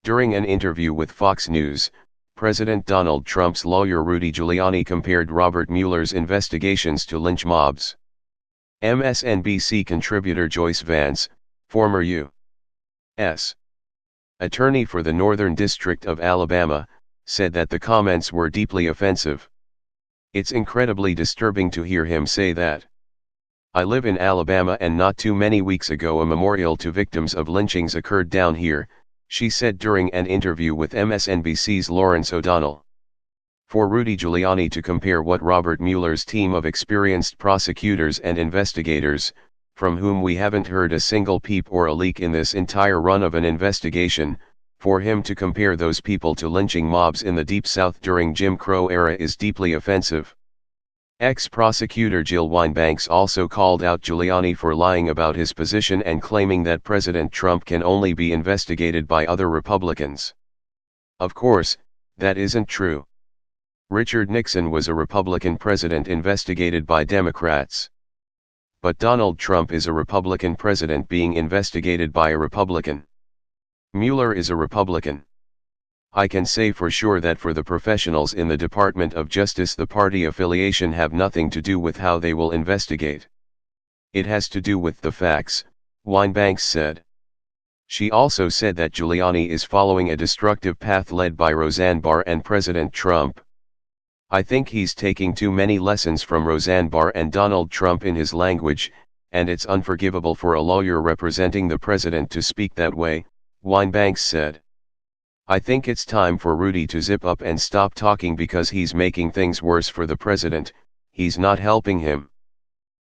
During an interview with Fox News, President Donald Trump's lawyer Rudy Giuliani compared Robert Mueller's investigations to lynch mobs. MSNBC contributor Joyce Vance, former U.S. attorney for the Northern District of Alabama, said that the comments were deeply offensive. "It's incredibly disturbing to hear him say that. I live in Alabama and not too many weeks ago a memorial to victims of lynchings occurred down here," she said during an interview with MSNBC's Lawrence O'Donnell. For Rudy Giuliani to compare what Robert Mueller's team of experienced prosecutors and investigators, from whom we haven't heard a single peep or a leak in this entire run of an investigation, for him to compare those people to lynching mobs in the Deep South during Jim Crow era is deeply offensive. Ex-prosecutor Jill Wine-Banks also called out Giuliani for lying about his position and claiming that President Trump can only be investigated by other Republicans. Of course, that isn't true. Richard Nixon was a Republican president investigated by Democrats. But Donald Trump is a Republican president being investigated by a Republican. Mueller is a Republican. I can say for sure that for the professionals in the Department of Justice, the party affiliation have nothing to do with how they will investigate. It has to do with the facts, Wine-Banks said. She also said that Giuliani is following a destructive path led by Roseanne Barr and President Trump. "I think he's taking too many lessons from Roseanne Barr and Donald Trump in his language, and it's unforgivable for a lawyer representing the president to speak that way," Wine-Banks said. "I think it's time for Rudy to zip up and stop talking because he's making things worse for the president, he's not helping him."